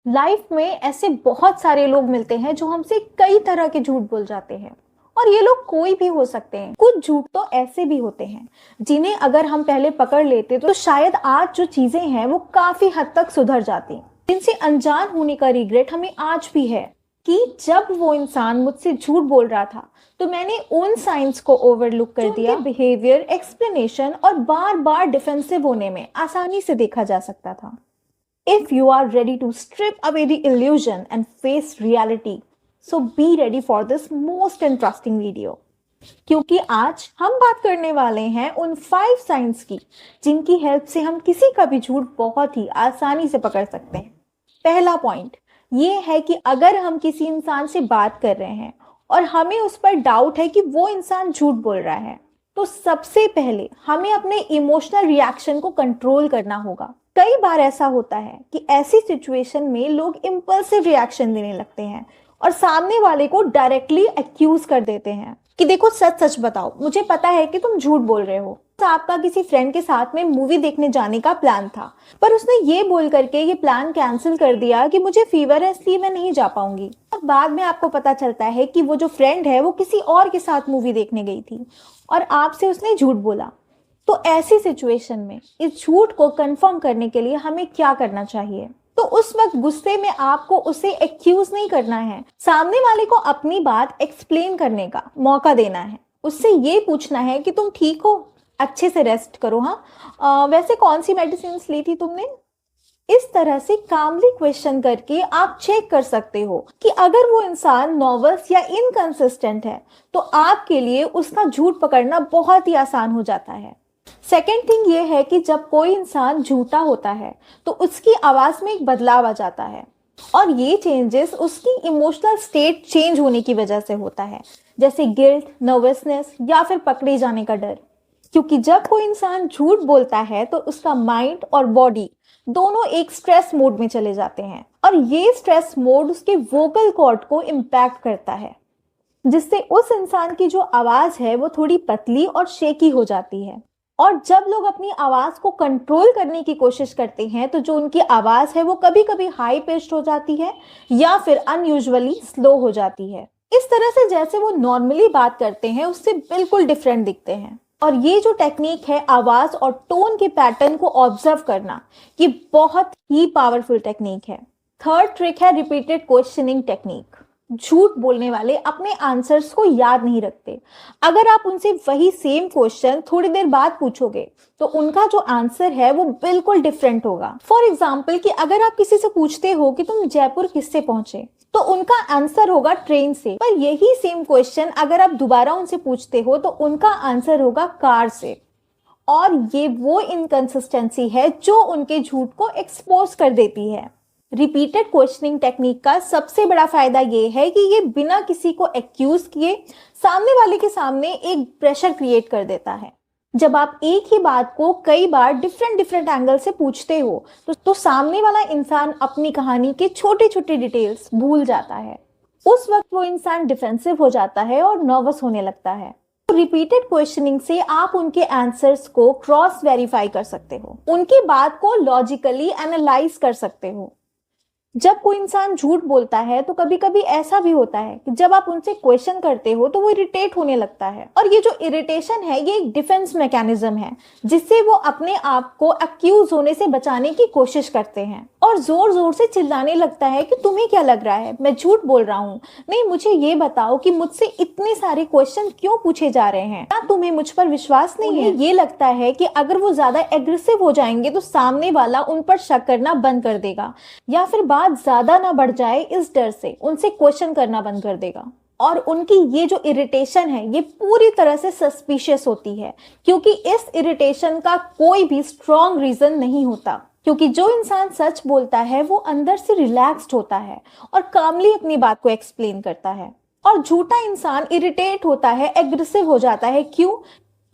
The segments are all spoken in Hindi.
लाइफ में ऐसे बहुत सारे लोग मिलते हैं जो हमसे कई तरह के झूठ बोल जाते हैं। और ये लोग कोई भी हो सकते हैं। कुछ झूठ तो ऐसे भी होते हैं जिन्हें अगर हम पहले पकड़ लेते तो शायद आज जो चीजें हैं वो काफी हद तक सुधर जाती। जिनसे अनजान होने का रिग्रेट हमें आज भी है कि जब वो इंसान मुझसे झूठ बोल रहा था तो मैंने उन साइंस को ओवरलुक कर दिया। बिहेवियर, एक्सप्लेनेशन और बार बार डिफेंसिव होने में आसानी से देखा जा सकता था। If you are ready to strip away the illusion and face reality, so be ready for this most interesting video. क्योंकि आज हम बात करने वाले हैं उन 5 साइंस की जिनकी हेल्प से हम किसी का भी झूठ बहुत ही आसानी से पकड़ सकते हैं। पहला पॉइंट ये है कि अगर हम किसी इंसान से बात कर रहे हैं और हमें उस पर डाउट है कि वो इंसान झूठ बोल रहा है, तो सबसे पहले हमें अपने इमोशनल रिएक्शन को कंट्रोल करना होगा। कई बार ऐसा होता है कि ऐसी सिचुएशन में लोग इम्पल्सिव रिएक्शन देने लगते हैं और सामने वाले को डायरेक्टली एक्यूज कर देते हैं कि देखो सच सच बताओ, मुझे पता है कि तुम झूठ बोल रहे हो। तो आपका किसी फ्रेंड के साथ में मूवी देखने जाने का प्लान था, पर उसने ये बोल करके ये प्लान कैंसिल कर दिया कि मुझे फीवर है इसलिए मैं नहीं जा पाऊंगी। अब बाद में आपको पता चलता है कि वो जो फ्रेंड है वो किसी और के साथ मूवी देखने गई थी और आपसे उसने झूठ बोला। तो ऐसी सिचुएशन में इस झूठ को कंफर्म करने के लिए हमें क्या करना चाहिए? तो उस वक्त गुस्से में आपको उसे एक्यूज नहीं करना है, सामने वाले को अपनी बात एक्सप्लेन करने का मौका देना है। उससे ये पूछना है कि तुम ठीक हो, अच्छे से रेस्ट करो, हाँ वैसे कौन सी मेडिसिन ली थी तुमने? इस तरह से कामली क्वेश्चन करके आप चेक कर सकते हो कि अगर वो इंसान नर्वस या इनकंसिस्टेंट है तो आपके लिए उसका झूठ पकड़ना बहुत ही आसान हो जाता है। सेकेंड थिंग ये है कि जब कोई इंसान झूठा होता है तो उसकी आवाज में एक बदलाव आ जाता है और ये चेंजेस उसकी इमोशनल स्टेट चेंज होने की वजह से होता है, जैसे गिल्ट, नर्वसनेस या फिर पकड़े जाने का डर। क्योंकि जब कोई इंसान झूठ बोलता है तो उसका माइंड और बॉडी दोनों एक स्ट्रेस मोड में चले जाते हैं और ये स्ट्रेस मोड उसके वोकल कॉर्ड को इम्पैक्ट करता है, जिससे उस इंसान की जो आवाज है वो थोड़ी पतली और शेकी हो जाती है। और जब लोग अपनी आवाज को कंट्रोल करने की कोशिश करते हैं तो जो उनकी आवाज है वो कभी कभी हाई पिच्ड हो जाती है या फिर अनयूजुअली स्लो हो जाती है। इस तरह से जैसे वो नॉर्मली बात करते हैं उससे बिल्कुल डिफरेंट दिखते हैं। और ये जो टेक्निक है आवाज और टोन के पैटर्न को ऑब्जर्व करना, ये बहुत ही पावरफुल टेक्निक है। थर्ड ट्रिक है रिपीटेड क्वेश्चनिंग टेक्निक। झूठ बोलने वाले अपने आंसर्स को याद नहीं रखते। अगर आप उनसे वही सेम क्वेश्चन थोड़ी देर बाद पूछोगे तो उनका जो आंसर है वो बिल्कुल डिफरेंट होगा। फॉर एग्जाम्पल कि अगर आप किसी से पूछते हो कि तुम जयपुर किससे पहुंचे तो उनका आंसर होगा ट्रेन से, पर यही सेम क्वेश्चन अगर आप दोबारा उनसे पूछते हो तो उनका आंसर होगा कार से। और ये वो इनकंसिस्टेंसी है जो उनके झूठ को एक्सपोज कर देती है। रिपीटेड क्वेश्चनिंग टेक्निक का सबसे बड़ा फायदा ये है कि ये बिना किसी को एक्यूज किए सामने वाले के सामने एक प्रेशर क्रिएट कर देता है। जब आप एक ही बात को कई बार डिफरेंट एंगल से पूछते हो तो सामने वाला इंसान अपनी कहानी के छोटे छोटे डिटेल्स भूल जाता है। उस वक्त वो इंसान डिफेंसिव हो जाता है और नर्वस होने लगता है। तो रिपीटेड क्वेश्चनिंग से आप उनके आंसर्स को क्रॉस वेरीफाई कर सकते हो, उनकी बात को लॉजिकली एनालाइज कर सकते हो। जब कोई इंसान झूठ बोलता है तो कभी कभी ऐसा भी होता है कि जब आप उनसे क्वेश्चन करते हो तो वो इरिटेट होने लगता है और ये जो इरिटेशन है ये एक डिफेंस मैकेनिज्म है जिससे वो अपने आप को अक्यूज होने से बचाने की कोशिश करते हैं और जोर जोर से चिल्लाने लगता है कि तुम्हें क्या लग रहा है, मैं झूठ बोल रहा हूँ? नहीं, मुझे ये बताओ कि मुझसे इतने सारे क्वेश्चन क्यों पूछे जा रहे हैं? क्या तुम्हें मुझ पर विश्वास नहीं है? ये लगता है कि अगर वो ज्यादा एग्रेसिव हो जाएंगे तो सामने वाला उन पर शक करना बंद कर देगा या फिर बात ज्यादा ना बढ़ जाए इस डर से उनसे क्वेश्चन करना बंद कर देगा। और उनकी ये जो इरिटेशन है ये पूरी तरह से सस्पिशियस होती है क्योंकि इस इरिटेशन का कोई भी स्ट्रॉन्ग रीजन नहीं होता। क्योंकि जो इंसान सच बोलता है वो अंदर से रिलैक्स्ड होता है और कामली अपनी बात को एक्सप्लेन करता है और झूठा इंसान इरिटेट होता है, एग्रेसिव हो जाता है। क्यों?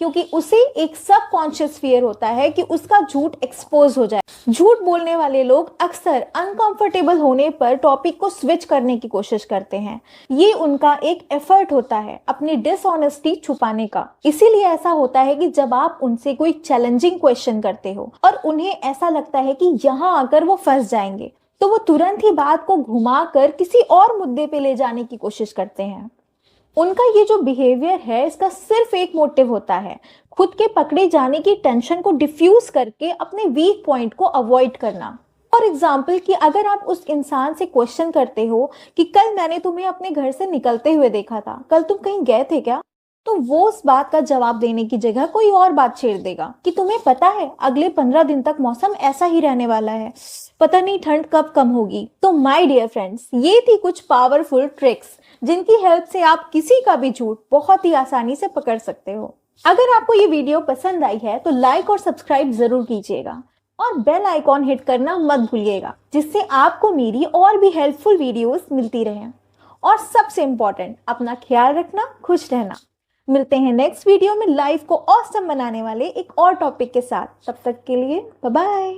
क्योंकि उसे एक सबकॉन्शियस फियर होता है कि उसका झूठ एक्सपोज हो जाए। झूठ बोलने वाले लोग अक्सर अनकंफर्टेबल होने पर टॉपिक को स्विच करने की कोशिश करते हैं। ये उनका एक एफर्ट होता है अपनी डिसऑनेस्टी छुपाने का। इसीलिए ऐसा होता है कि जब आप उनसे कोई चैलेंजिंग क्वेश्चन करते हो और उन्हें ऐसा लगता है कि यहाँ आकर वो फंस जाएंगे तो वो तुरंत ही बात को घुमाकर किसी और मुद्दे पे ले जाने की कोशिश करते हैं। उनका ये जो बिहेवियर है, इसका सिर्फ एक मोटिव होता है, खुद के पकड़े जाने की टेंशन को डिफ्यूज करके अपने वीक पॉइंट को अवॉइड करना। फॉर एग्जाम्पल कि अगर आप उस इंसान से क्वेश्चन करते हो कि कल मैंने तुम्हें अपने घर से निकलते हुए देखा था, कल तुम कहीं गए थे क्या, तो वो उस बात का जवाब देने की जगह कोई और बात छेड़ देगा कि तुम्हें पता है अगले 15 दिन तक मौसम ऐसा ही रहने वाला है, पता नहीं ठंड कब कम होगी। तो माय डियर फ्रेंड्स, ये थी कुछ पावरफुल ट्रिक्स जिनकी हेल्प से आप किसी का भी झूठ बहुत ही आसानी से पकड़ सकते हो। अगर आपको ये वीडियो पसंद आई है तो लाइक और सब्सक्राइब जरूर कीजिएगा और बेल आइकॉन हिट करना मत भूलिएगा, जिससे आपको मेरी और भी हेल्पफुल वीडियोस मिलती रहें। और सबसे इंपॉर्टेंट, अपना ख्याल रखना, खुश रहना। मिलते हैं नेक्स्ट वीडियो में लाइफ को ऑसम बनाने वाले एक और टॉपिक के साथ। तब तक के लिए बाय बाय।